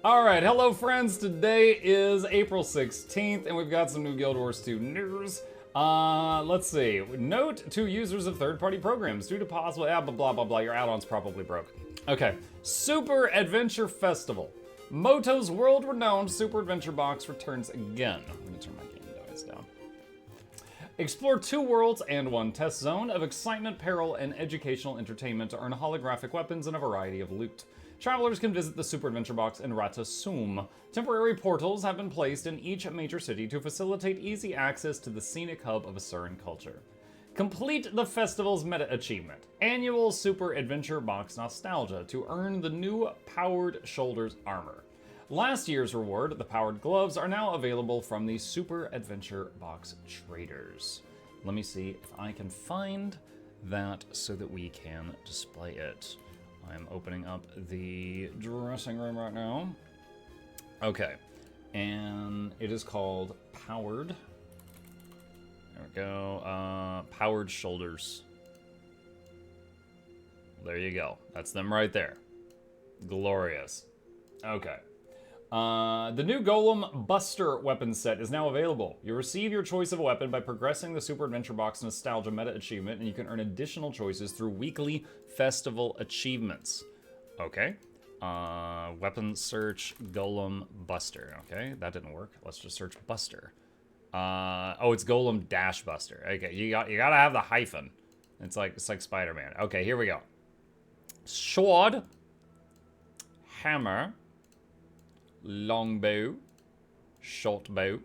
All right, hello friends. Today is April 16th, and we've got some new Guild Wars 2 news. Let's see. Note to users of third-party programs, due to possible blah blah blah blah. Your add-on's probably broke. Okay. Super Adventure Festival. Moto's world-renowned Super Adventure Box returns again. Let me turn my game noise down. Explore 2 worlds and 1 test zone of excitement, peril, and educational entertainment to earn holographic weapons and a variety of loot. Travelers can visit the Super Adventure Box in Ratasum. Temporary portals have been placed in each major city to facilitate easy access to the scenic hub of Asuran culture. Complete the festival's meta achievement, Annual Super Adventure Box Nostalgia, to earn the new Powered Shoulders armor. Last year's reward, the Powered Gloves, are now available from the Super Adventure Box traders. Let me see if I can find that so that we can display it. I'm opening up the dressing room right now. Okay, and it is called Powered. There we go. Powered Shoulders. There you go. That's them right there. Glorious. Okay. The new Golem Buster weapon set is now available. You receive your choice of a weapon by progressing the Super Adventure Box Nostalgia meta achievement, and you can earn additional choices through weekly festival achievements. Okay. Weapon search Golem Buster. Okay, that didn't work. Let's just search Buster. Oh, it's Golem Dash Buster. Okay, you gotta have the hyphen. It's like Spider-Man. Okay, here we go. Sword, hammer, longbow, short bow,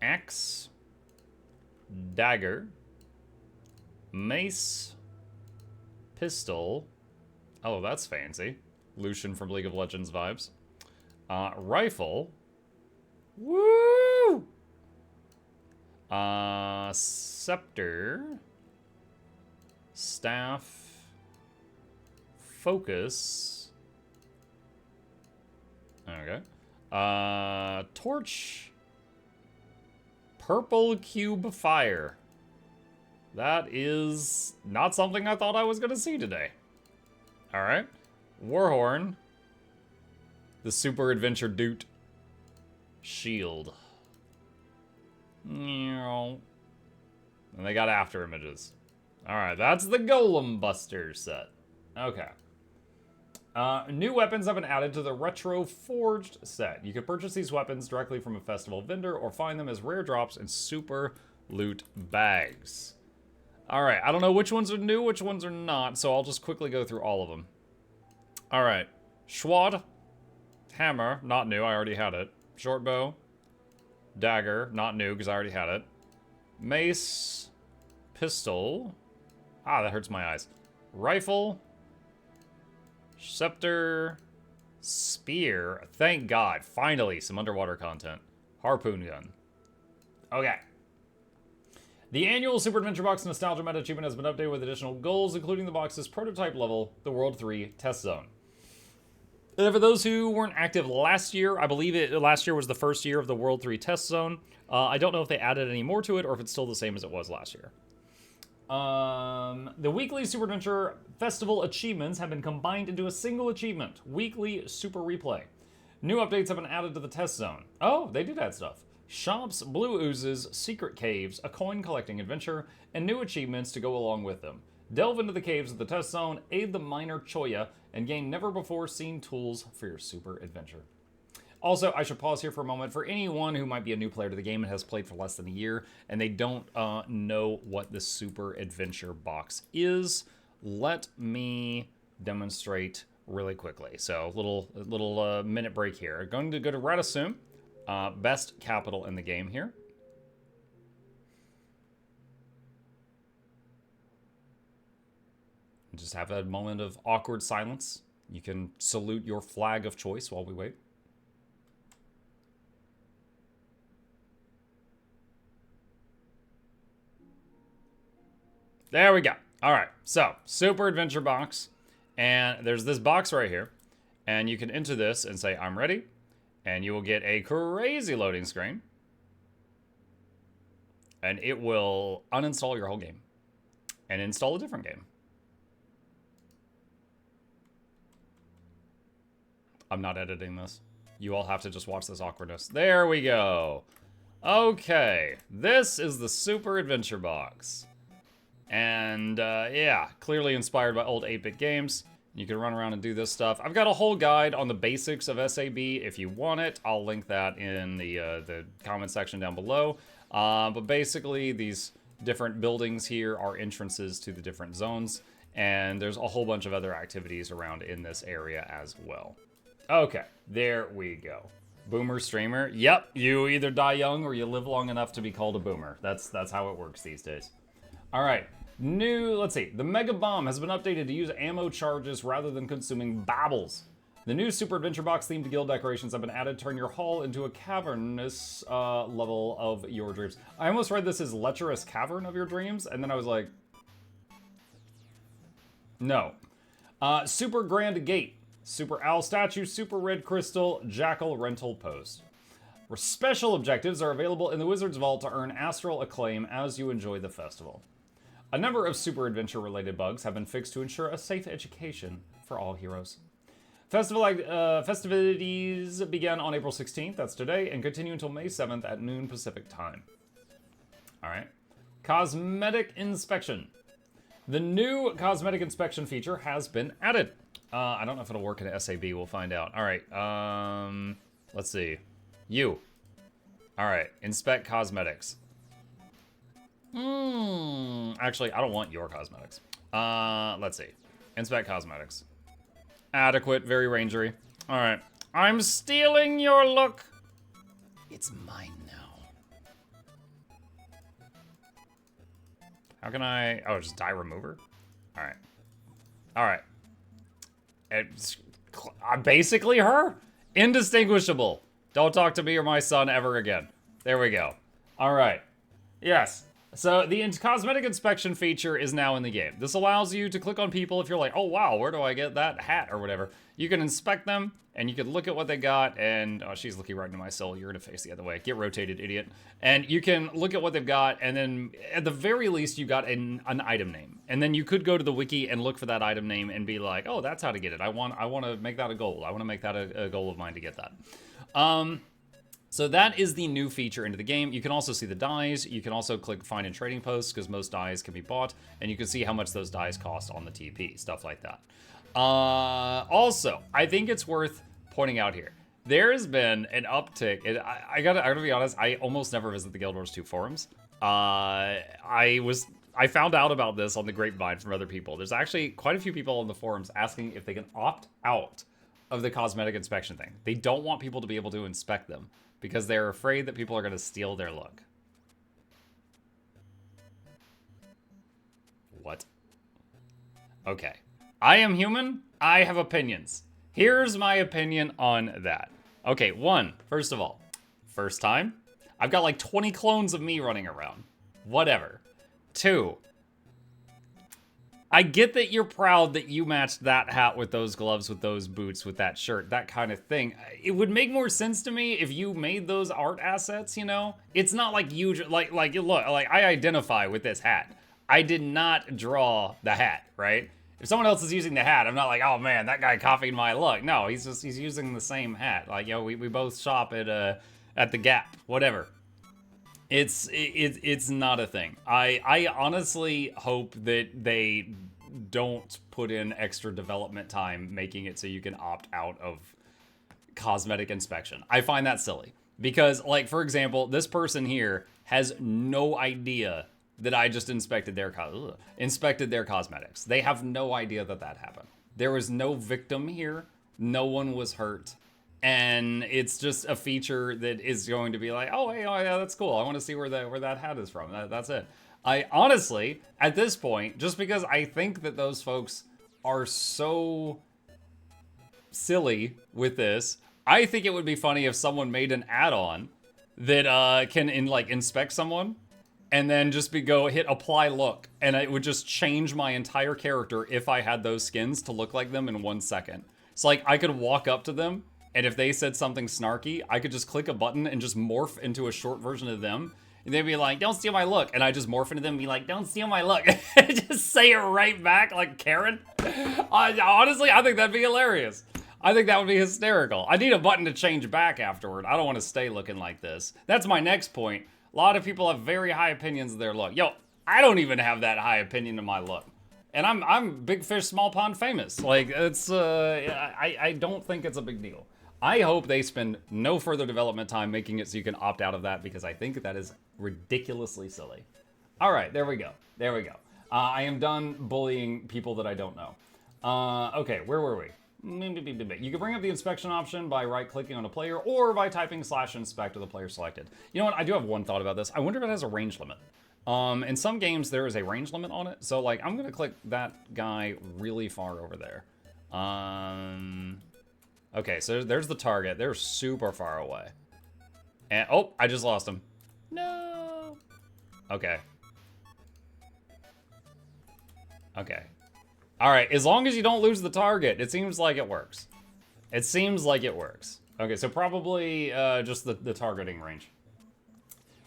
axe, dagger, mace, pistol. Oh, that's fancy. Lucian from League of Legends vibes. Rifle. Woo! Scepter. Staff. Focus. Okay. Torch. Purple cube fire. That is not something I thought I was going to see today. Alright. Warhorn. The Super Adventure Doot. Shield. And they got after images. Alright, that's the Golem Buster set. Okay. New weapons have been added to the Retro Forged set. You can purchase these weapons directly from a festival vendor or find them as rare drops in super loot bags. Alright, I don't know which ones are new, which ones are not, so I'll just quickly go through all of them. Alright. Schwad. Hammer, not new, I already had it. Short bow. Dagger, not new, because I already had it. Mace. Pistol. Ah, that hurts my eyes. Rifle. Scepter. Spear. Thank God. Finally, some underwater content. Harpoon gun. Okay. The annual Super Adventure Box Nostalgia Meta Achievement has been updated with additional goals, including the box's prototype level, the World 3 Test Zone. And for those who weren't active last year, I believe last year was the first year of the World 3 Test Zone. I don't know if they added any more to it or if it's still the same as it was last year. The weekly Super Adventure Festival achievements have been combined into a single achievement, Weekly Super Replay. New updates have been added to the Test Zone. Oh, they did add stuff. Shops, blue oozes, secret caves, a coin collecting adventure, and new achievements to go along with them. Delve into the caves of the Test Zone, aid the miner Choya, and gain never before seen tools for your super adventure. Also, I should pause here for a moment. For anyone who might be a new player to the game and has played for less than a year, and they don't know what the Super Adventure Box is, let me demonstrate really quickly. So, little minute break here. Going to go to Ratasum, best capital in the game here. Just have a moment of awkward silence. You can salute your flag of choice while we wait. There we go. All right, so Super Adventure Box, and there's this box right here, and you can enter this and say, I'm ready, and you will get a crazy loading screen, and it will uninstall your whole game and install a different game. I'm not editing this. You all have to just watch this awkwardness. There we go. Okay, this is the Super Adventure Box. And yeah, clearly inspired by old 8-bit games. You can run around and do this stuff. I've got a whole guide on the basics of SAB if you want it. I'll link that in the comment section down below. But basically, these different buildings here are entrances to the different zones. And there's a whole bunch of other activities around in this area as well. Okay, there we go. Boomer streamer. Yep, you either die young or you live long enough to be called a boomer. That's how it works these days. All right, let's see. The Mega Bomb has been updated to use ammo charges rather than consuming babbles. The new Super Adventure Box themed guild decorations have been added to turn your hall into a cavernous level of your dreams. I almost read this as lecherous cavern of your dreams, and then I was like, no. Super Grand Gate. Super Owl Statue, Super Red Crystal, Jackal Rental Post. Special objectives are available in the Wizard's Vault to earn astral acclaim as you enjoy the festival. A number of Super Adventure-related bugs have been fixed to ensure a safe education for all heroes. Festivities begin on April 16th, that's today, and continue until May 7th at noon Pacific time. All right. Cosmetic Inspection. The new Cosmetic Inspection feature has been added. I don't know if it'll work in SAB. We'll find out. All right. Let's see. You. All right. Inspect cosmetics. Actually, I don't want your cosmetics. Let's see. Inspect cosmetics. Adequate. Very rangery. All right. I'm stealing your look. It's mine now. How can I... Oh, just dye remover? All right. All right. I'm basically her. Indistinguishable. Don't talk to me or my son ever again. There we go. All right. Yes. So the cosmetic inspection feature is now in the game. This allows you to click on people if you're like, oh wow, where do I get that hat or whatever. You can inspect them and you can look at what they got and, oh, she's looking right into my soul. You're gonna face the other way. Get rotated, idiot. And you can look at what they've got and then at the very least you got an item name. And then you could go to the wiki and look for that item name and be like, oh, that's how to get it. I want to make that a goal. I want to make that a goal of mine to get that. So that is the new feature into the game. You can also see the dyes. You can also click find in trading posts because most dyes can be bought. And you can see how much those dyes cost on the TP, stuff like that. Also, I think it's worth pointing out here. There's been an uptick. I gotta be honest, I almost never visit the Guild Wars 2 forums. I found out about this on the grapevine from other people. There's actually quite a few people on the forums asking if they can opt out of the cosmetic inspection thing. They don't want people to be able to inspect them because they're afraid that people are going to steal their look. What? Okay. I am human. I have opinions. Here's my opinion on that. Okay, first of all, first time. I've got like 20 clones of me running around. Whatever. 2, I get that you're proud that you matched that hat with those gloves, with those boots, with that shirt, that kind of thing. It would make more sense to me if you made those art assets, you know? It's not like you, look, I identify with this hat. I did not draw the hat, right? If someone else is using the hat, I'm not like, oh man, that guy copied my look. No, he's using the same hat. Like, you know, we both shop at the Gap, whatever. It's not a thing. I honestly hope that they don't put in extra development time making it so you can opt out of cosmetic inspection. I find that silly because, like, for example, this person here has no idea that I just inspected their cosmetics. They have no idea that happened. There was no victim here. No one was hurt. And it's just a feature that is going to be like, oh, hey, oh, yeah, that's cool. I want to see where that hat is from. That's it. I honestly, at this point, just because I think that those folks are so silly with this, I think it would be funny if someone made an add-on that can inspect someone and then just hit apply look, and it would just change my entire character if I had those skins to look like them in 1 second. It's like I could walk up to them, and if they said something snarky, I could just click a button and just morph into a short version of them. And they'd be like, don't steal my look. And I just morph into them and be like, don't steal my look. Just say it right back like Karen. Honestly, I think that'd be hilarious. I think that would be hysterical. I need a button to change back afterward. I don't want to stay looking like this. That's my next point. A lot of people have very high opinions of their look. Yo, I don't even have that high opinion of my look. And I'm big fish, small pond famous. Like, it's, I don't think it's a big deal. I hope they spend no further development time making it so you can opt out of that, because I think that is ridiculously silly. All right, there we go. There we go. I am done bullying people that I don't know. Okay, where were we? You can bring up the inspection option by right-clicking on a player or by typing /inspect with the player selected. You know what? I do have one thought about this. I wonder if it has a range limit. In some games, there is a range limit on it. So, like, I'm going to click that guy really far over there. Okay, so there's the target. They're super far away. And, oh, I just lost him. No. Okay. Okay. All right, as long as you don't lose the target, it seems like it works. It seems like it works. Okay, so probably just the targeting range.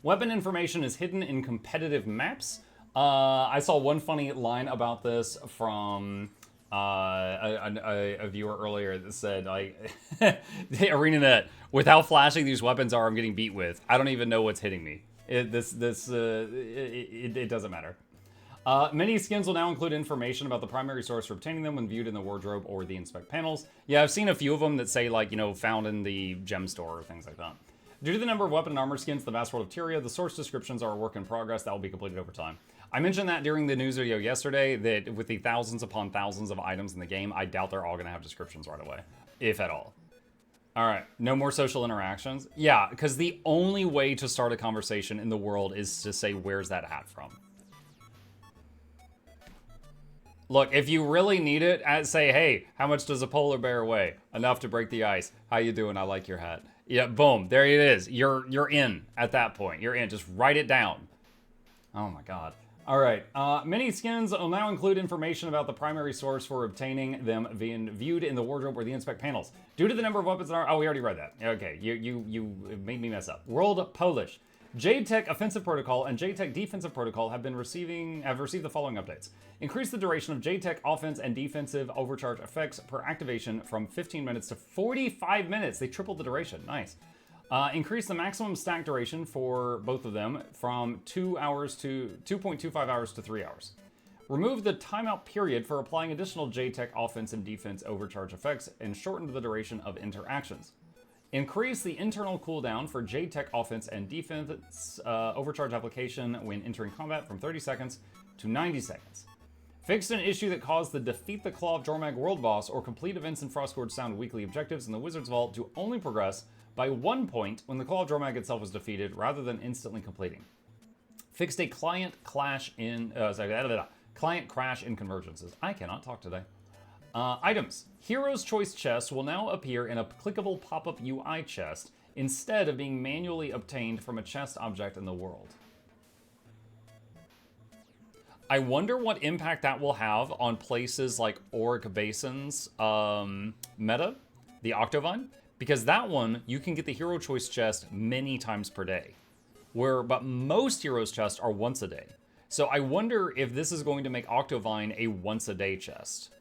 Weapon information is hidden in competitive maps. I saw one funny line about this from a viewer earlier that said, like, ArenaNet, without flashing these weapons I'm getting beat with, I don't even know what's hitting me. It doesn't matter. Many skins will now include information about the primary source for obtaining them when viewed in the wardrobe or the inspect panels. Yeah, I've seen a few of them that say, like, you know, found in the gem store or things like that. Due to the number of weapon and armor skins in the vast world of Tyria, the source descriptions are a work in progress that will be completed over time. I mentioned that during the news video yesterday, that with the thousands upon thousands of items in the game, I doubt they're all going to have descriptions right away, if at all. All right, no more social interactions. Yeah, because the only way to start a conversation in the world is to say, where's that hat from? Look, if you really need it, say, hey, how much does a polar bear weigh? Enough to break the ice. How you doing? I like your hat. Yeah, boom, there it is. You're in at that point. You're in. Just write it down. Oh my god. All right. Many skins will now include information about the primary source for obtaining them being viewed in the wardrobe or the inspect panels. Due to the number of weapons that are... Oh, we already read that. Okay, you made me mess up. World Polish. JTech Offensive Protocol and JTech Defensive Protocol have received the following updates. Increase the duration of JTech offense and defensive overcharge effects per activation from 15 minutes to 45 minutes. They tripled the duration. Nice. Increase the maximum stack duration for both of them from 2 hours to 2.25 hours to 3 hours. Remove the timeout period for applying additional JTech offense and defense overcharge effects and shortened the duration of interactions. Increase the internal cooldown for JTech offense and defense overcharge application when entering combat from 30 seconds to 90 seconds. Fixed an issue that caused the Defeat the Claw of Jormag world boss or complete events in Frostgorge Sound weekly objectives in the Wizard's Vault to only progress by 1 point when the Claw of Jormag itself was defeated rather than instantly completing. Fixed a client crash in convergences. I cannot talk today. Items. Hero's Choice chests will now appear in a clickable pop-up UI chest instead of being manually obtained from a chest object in the world. I wonder what impact that will have on places like Auric Basin's meta, the Octovine, because that one, you can get the Hero Choice chest many times per day, but most Heroes chests are once a day. So I wonder if this is going to make Octovine a once-a-day chest,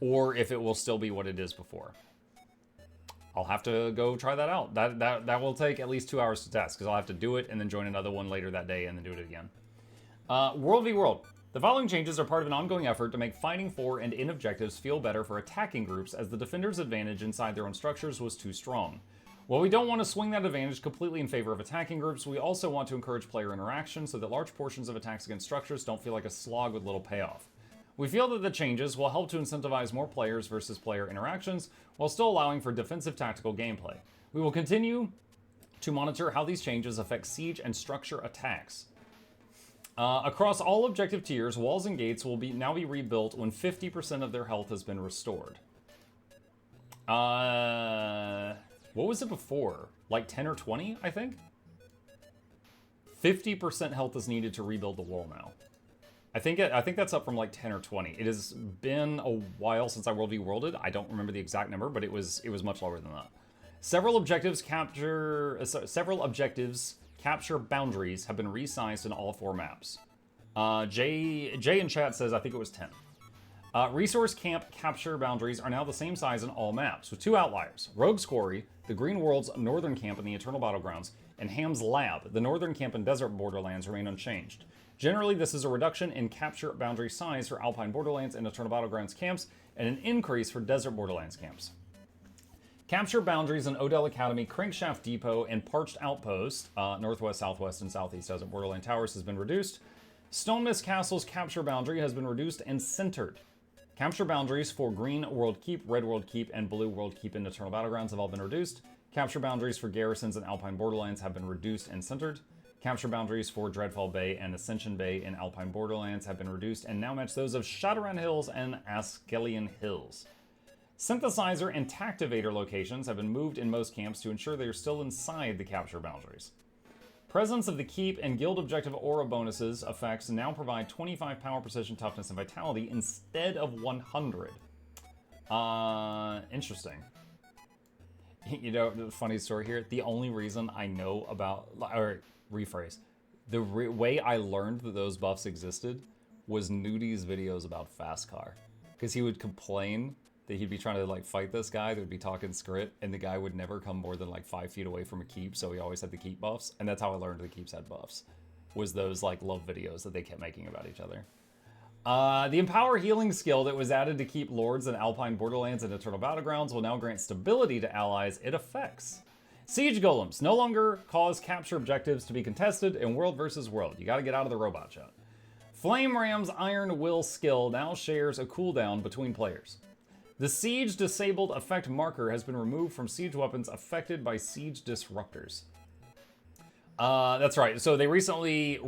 or if it will still be what it is before. I'll have to go try that out. That will take at least 2 hours to test, because I'll have to do it and then join another one later that day and then do it again. World v World. The following changes are part of an ongoing effort to make fighting for and in objectives feel better for attacking groups, as the defenders' advantage inside their own structures was too strong. While we don't want to swing that advantage completely in favor of attacking groups, we also want to encourage player interaction so that large portions of attacks against structures don't feel like a slog with little payoff. We feel that the changes will help to incentivize more players versus player interactions, while still allowing for defensive tactical gameplay. We will continue to monitor how these changes affect siege and structure attacks. Across all objective tiers, walls and gates will now be rebuilt when 50% of their health has been restored. What was it before? Like 10 or 20, I think? 50% health is needed to rebuild the wall now. I think that's up from like 10 or 20. It has been a while since I World v Worlded. I don't remember the exact number, but it was much lower than that. Several objectives capture boundaries have been resized in all 4 maps. Jay in chat says I think it was 10. Resource camp capture boundaries are now the same size in all maps, with 2 outliers. Rogue's Quarry, the Green World's northern camp in the Eternal Battlegrounds, and Ham's Lab, the northern camp in Desert Borderlands, remain unchanged. Generally, this is a reduction in capture boundary size for Alpine Borderlands and Eternal Battlegrounds camps, and an increase for Desert Borderlands camps. Capture boundaries in Odell Academy, Crankshaft Depot, and Parched Outpost, northwest, southwest, and southeast Desert Borderland Towers, has been reduced. Stone Mist Castle's capture boundary has been reduced and centered. Capture boundaries for Green World Keep, Red World Keep, and Blue World Keep in Eternal Battlegrounds have all been reduced. Capture boundaries for garrisons in Alpine Borderlands have been reduced and centered. Capture boundaries for Dreadfall Bay and Ascension Bay in Alpine Borderlands have been reduced and now match those of Shadowrun Hills and Askelion Hills. Synthesizer and Tactivator locations have been moved in most camps to ensure they are still inside the capture boundaries. Presence of the Keep and Guild Objective Aura bonuses effects now provide 25 power, precision, toughness, and vitality instead of 100. Interesting. You know, the funny story here, the only reason I know about, or rephrase, the way I learned that those buffs existed was Nudi's videos about Fast Car. Because he would complain that he'd be trying to like fight this guy that would be talking script, and the guy would never come more than like 5 feet away from a keep, so he always had the keep buffs, and that's how I learned the keeps had buffs, was those like love videos that they kept making about each other. The Empower Healing skill that was added to keep lords in Alpine Borderlands and Eternal Battlegrounds will now grant stability to allies it affects. Siege Golems no longer cause capture objectives to be contested in World vs. World. You gotta get out of the robot shot. Flame Ram's Iron Will skill now shares a cooldown between players. The Siege Disabled Effect marker has been removed from siege weapons affected by siege disruptors. That's right. So they recently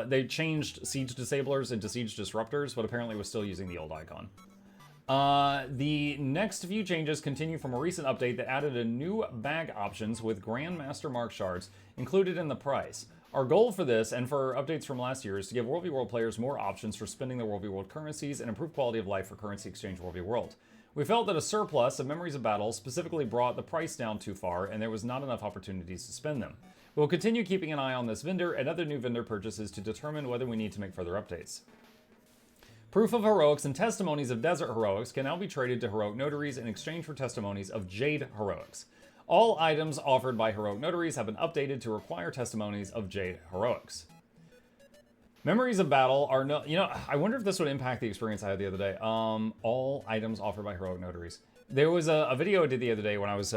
they changed Siege Disablers into Siege Disruptors, but apparently was still using the old icon. The next few changes continue from a recent update that added a new bag options with Grandmaster Mark shards included in the price. Our goal for this, and for updates from last year, is to give World v. World players more options for spending their World v. World currencies and improve quality of life for currency exchange World v. World. We felt that a surplus of Memories of Battle specifically brought the price down too far, and there was not enough opportunities to spend them. We'll continue keeping an eye on this vendor and other new vendor purchases to determine whether we need to make further updates. Proof of Heroics and Testimonies of Desert Heroics can now be traded to Heroic Notaries in exchange for testimonies of Jade Heroics. All items offered by Heroic Notaries have been updated to require testimonies of Jade Heroics. Memories of Battle are no... You know, I wonder if this would impact the experience I had the other day. All items offered by Heroic Notaries. There was a video I did the other day when I was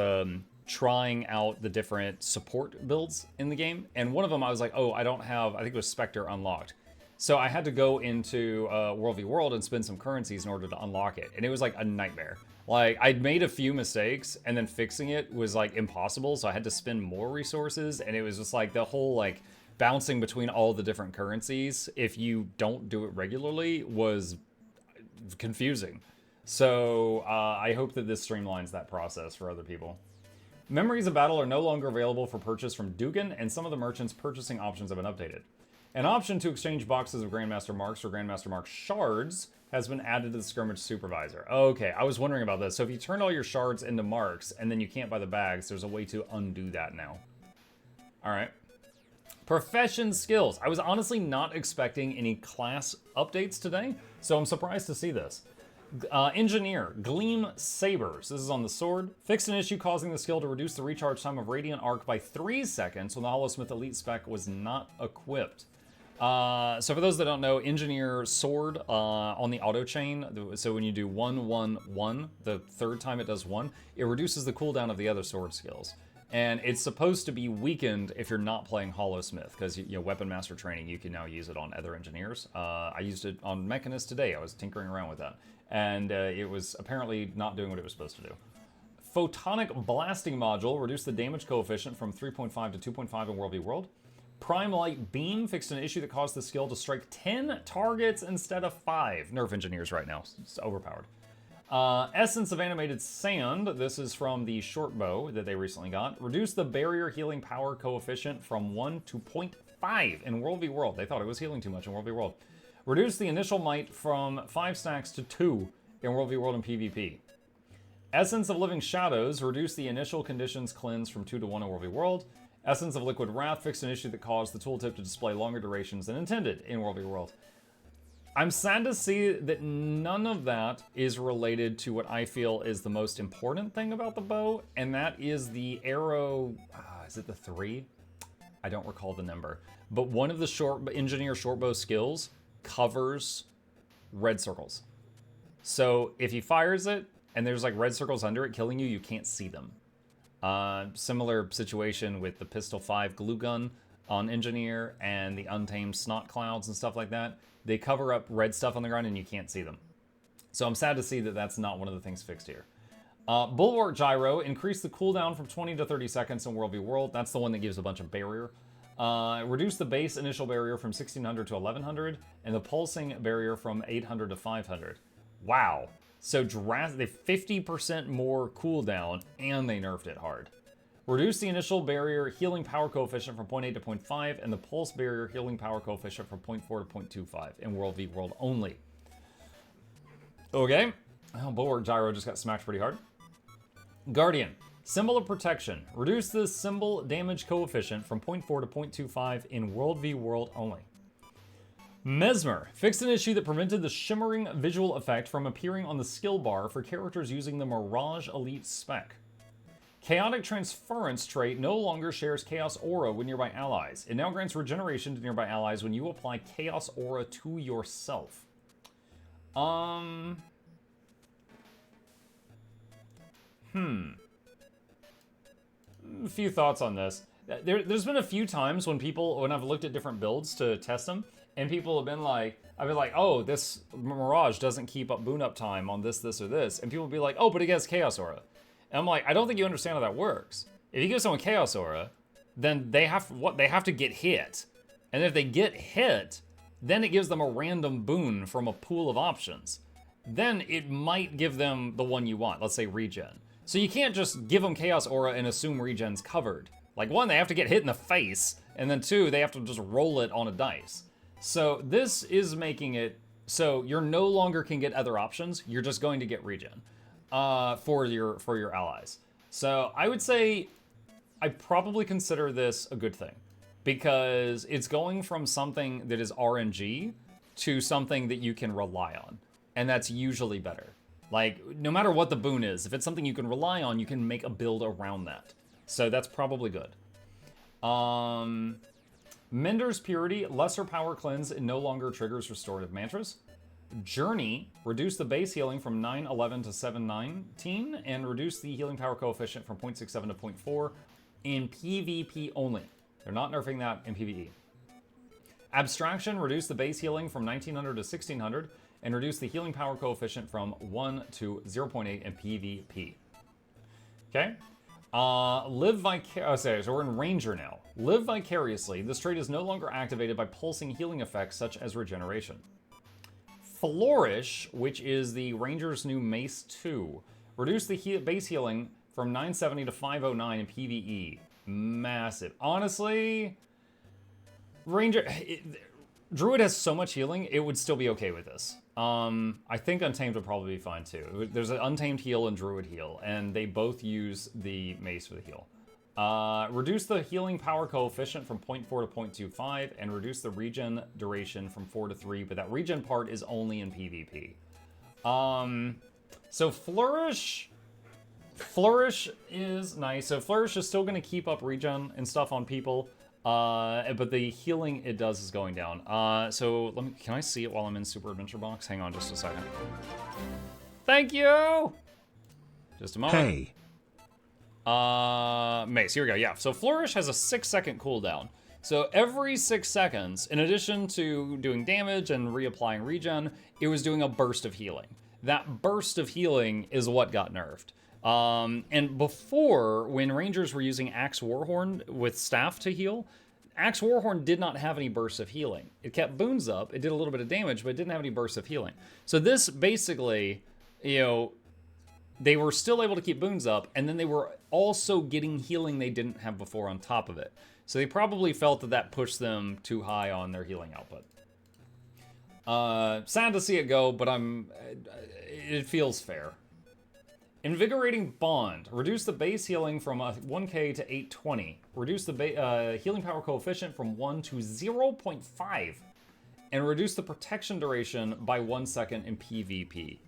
trying out the different support builds in the game. And one of them I was like, oh, I don't have... I think it was Spectre unlocked. So I had to go into World v. World and spend some currencies in order to unlock it. And it was like a nightmare. Like, I'd made a few mistakes, and then fixing it was, like, impossible, so I had to spend more resources, and it was just, like, the whole, like, bouncing between all the different currencies, if you don't do it regularly, was confusing. So, I hope that this streamlines that process for other people. Memories of Battle are no longer available for purchase from Dugan, and some of the merchants' purchasing options have been updated. An option to exchange boxes of Grandmaster Marks for Grandmaster Mark shards has been added to the Skirmish Supervisor. Okay, I was wondering about this. So if you turn all your shards into marks and then you can't buy the bags, there's a way to undo that now. All right. Profession skills. I was honestly not expecting any class updates today, so I'm surprised to see this. Engineer, Gleam Sabers. This is on the sword. Fixed an issue causing the skill to reduce the recharge time of Radiant Arc by 3 seconds when the Hollowsmith Elite spec was not equipped. So for those that don't know, Engineer Sword on the auto chain, so when you do 1, 1, 1, the third time it does 1, it reduces the cooldown of the other sword skills. And it's supposed to be weakened if you're not playing Hollowsmith, because you know, Weapon Master Training, you can now use it on other engineers. I used it on Mechanist today. I was tinkering around with that. And it was apparently not doing what it was supposed to do. Photonic Blasting Module reduced the damage coefficient from 3.5 to 2.5 in World v. World. Prime Light Beam fixed an issue that caused the skill to strike 10 targets instead of 5. Nerf engineers right now. It's overpowered. Essence of Animated Sand. This is from the short bow that they recently got. Reduced the barrier healing power coefficient from 1 to 0.5 in World v. World. They thought it was healing too much in World v. World. Reduced the initial might from 5 stacks to 2 in World v. World and PvP. Essence of Living Shadows reduced the initial conditions cleanse from 2 to 1 in World v. World. Essence of Liquid Wrath fixed an issue that caused the tooltip to display longer durations than intended in World v. World. I'm sad to see that none of that is related to what I feel is the most important thing about the bow, and that is the arrow. Is it the 3? I don't recall the number. But one of the engineer shortbow skills covers red circles. So if he fires it and there's like red circles under it killing you, you can't see them. Similar situation with the pistol 5 glue gun on engineer and the untamed snot clouds and stuff like that. They cover up red stuff on the ground and you can't see them. So I'm sad to see that that's not one of the things fixed here. Bulwark Gyro, increase the cooldown from 20 to 30 seconds in World v World. That's the one that gives a bunch of barrier. Reduce the base initial barrier from 1600 to 1100, and the pulsing barrier from 800 to 500. Wow. So they 50% more cooldown, and they nerfed it hard. Reduce the initial barrier healing power coefficient from 0.8 to 0.5, and the pulse barrier healing power coefficient from 0.4 to 0.25 in World v World only. Okay. Oh, Bulwark Gyro just got smacked pretty hard. Guardian. Symbol of Protection. Reduce the symbol damage coefficient from 0.4 to 0.25 in World v World only. Mesmer. Fixed an issue that prevented the shimmering visual effect from appearing on the skill bar for characters using the Mirage Elite spec. Chaotic Transference trait no longer shares Chaos Aura with nearby allies. It now grants regeneration to nearby allies when you apply Chaos Aura to yourself. A few thoughts on this. There's been a few times when I've looked at different builds to test them, and people have been like, I've been like, oh, this Mirage doesn't keep up boon up time on this, or this. And people will be like, oh, but it gets Chaos Aura. And I'm like, I don't think you understand how that works. If you give someone Chaos Aura, then they have to get hit. And if they get hit, then it gives them a random boon from a pool of options. Then it might give them the one you want, let's say regen. So you can't just give them Chaos Aura and assume regen's covered. Like, 1, they have to get hit in the face, and then 2, they have to just roll it on a dice. So this is making it so you're no longer can get other options, you're just going to get regen. For your allies. So I would say I probably consider this a good thing because it's going from something that is RNG to something that you can rely on. And that's usually better. Like, no matter what the boon is, if it's something you can rely on, you can make a build around that. So that's probably good. Mender's Purity, lesser power cleanse, and no longer triggers restorative mantras. Journey, reduce the base healing from 911 to 719, and reduce the healing power coefficient from 0.67 to 0.4 in PvP only. They're not nerfing that in PvE. Abstraction, reduce the base healing from 1900 to 1600, and reduce the healing power coefficient from 1 to 0.8 in PvP. Okay? So we're in Ranger now. Live Vicariously, this trait is no longer activated by pulsing healing effects such as regeneration. Flourish, which is the Ranger's new Mace 2. Reduce the base healing from 970 to 509 in PvE. Massive. Honestly, Druid has so much healing, it would still be okay with this. I think Untamed would probably be fine too. There's an Untamed heal and Druid heal, and they both use the Mace for the heal. Reduce the healing power coefficient from 0.4 to 0.25, and reduce the regen duration from 4 to 3, but that regen part is only in PvP. So Flourish is nice. So Flourish is still going to keep up regen and stuff on people, but the healing it does is going down. So can I see it while I'm in Super Adventure Box? Hang on just a second. Thank you! Just a moment. Hey. Mace, here we go. Yeah, so Flourish has a 6-second cooldown. So every 6 seconds, in addition to doing damage and reapplying regen, it was doing a burst of healing. That burst of healing is what got nerfed. And before, when Rangers were using Axe Warhorn with staff to heal, Axe Warhorn did not have any bursts of healing. It kept boons up, it did a little bit of damage, but it didn't have any bursts of healing. So this basically, they were still able to keep boons up, and then they were also getting healing they didn't have before on top of it. So they probably felt that pushed them too high on their healing output. Sad to see it go, but it feels fair. Invigorating Bond. Reduce the base healing from 1k to 820. Reduce the healing power coefficient from 1 to 0.5 and reduce the protection duration by 1 second in PvP.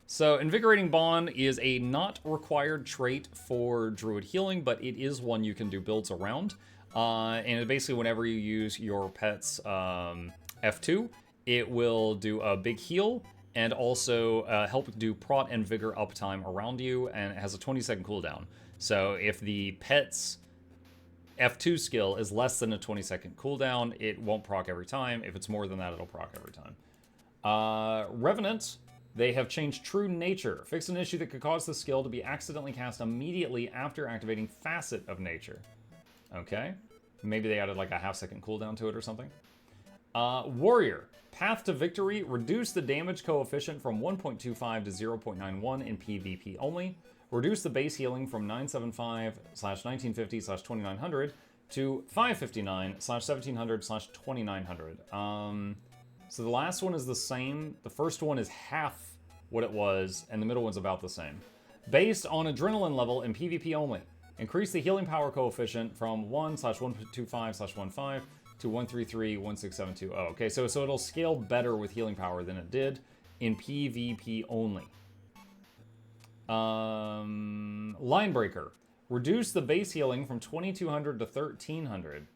So Invigorating Bond is a not required trait for Druid healing, but it is one you can do builds around. And basically whenever you use your pet's F2, it will do a big heal and also help do prot and vigor uptime around you, and it has a 20-second cooldown. So if the pet's F2 skill is less than a 20-second cooldown, it won't proc every time. If it's more than that, it'll proc every time. Revenant, they have changed True Nature. Fixed an issue that could cause the skill to be accidentally cast immediately after activating Facet of Nature. Okay. Maybe they added like a half-second cooldown to it or something. Warrior, Path to Victory, reduce the damage coefficient from 1.25 to 0.91 in PvP only. Reduce the base healing from 975/1950/2900 to 559/1700/2900. So the last one is the same. The first one is half what it was, and the middle one's about the same. Based on adrenaline level in PvP only. Increase the healing power coefficient from 1/125/15 to 133/16720. Okay, so it'll scale better with healing power than it did in PvP only. Linebreaker. Reduce the base healing from 2200 to 1300.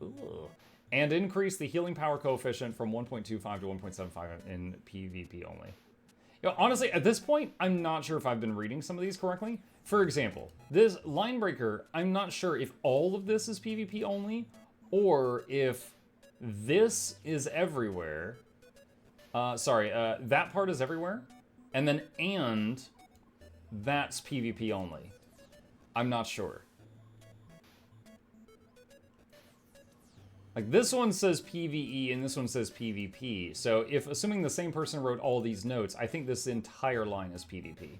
Ooh. And increase the healing power coefficient from 1.25 to 1.75 in PvP only. You know, honestly, at this point, I'm not sure if I've been reading some of these correctly. For example, this Linebreaker, I'm not sure if all of this is PvP only, or if this is everywhere. That part is everywhere, and then that's PvP only. I'm not sure. Like, this one says PvE and this one says PvP. So if, assuming the same person wrote all these notes, I think this entire line is PvP.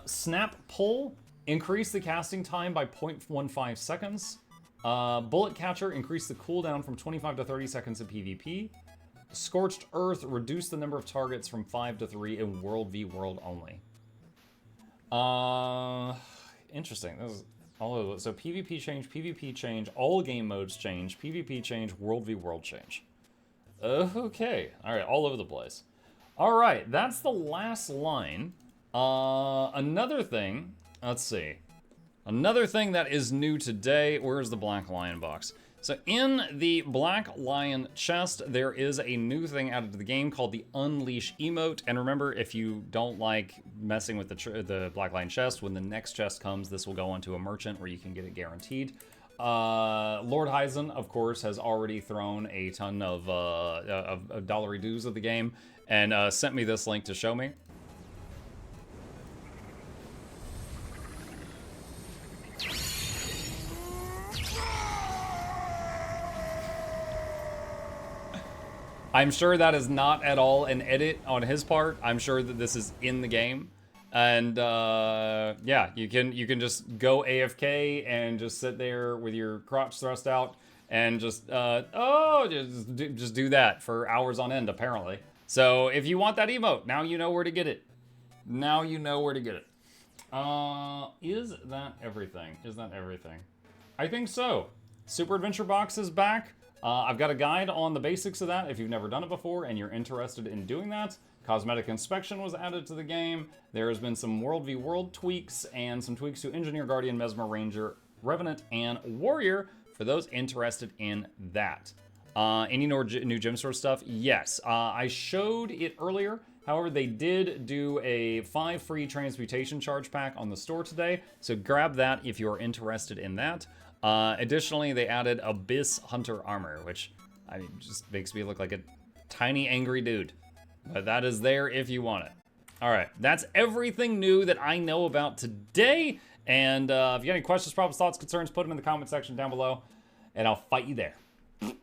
Snap Pull, increase the casting time by 0.15 seconds. Bullet Catcher, increase the cooldown from 25 to 30 seconds in PvP. Scorched Earth, reduce the number of targets from 5 to 3 in World v World only. Interesting. This is all of it. So PvP change, all game modes change, PvP change, World v World change. Okay. All right, all over the place. All right, that's the last line. Another thing, let's see. Another thing that is new today, where's the Black Lion box? So in the Black Lion chest, there is a new thing added to the game called the Unleash emote. And remember, if you don't like messing with the Black Lion chest, when the next chest comes, this will go onto a merchant where you can get it guaranteed. Lord Hyzen, of course, has already thrown a ton of dollary dues of the game and sent me this link to show me. I'm sure that is not at all an edit on his part. I'm sure that this is in the game. And yeah, you can just go AFK and just sit there with your crotch thrust out and just just do that for hours on end, apparently. So if you want that emote, now you know where to get it. Now you know where to get it. Is that everything? Is that everything? I think so. Super Adventure Box is back. I've got a guide on the basics of that if you've never done it before and you're interested in doing that. Cosmetic Inspection was added to the game. There has been some World v World tweaks and some tweaks to Engineer, Guardian, Mesmer, Ranger, Revenant, and Warrior for those interested in that. Any new gem store stuff? Yes. I showed it earlier. However, they did do a 5 free transmutation charge pack on the store today, so grab that if you're interested in that. Additionally, they added Abyss Hunter armor, which just makes me look like a tiny angry dude. But that is there if you want it. All right, that's everything new that I know about today. And if you got any questions, problems, thoughts, concerns, put them in the comment section down below, and I'll fight you there.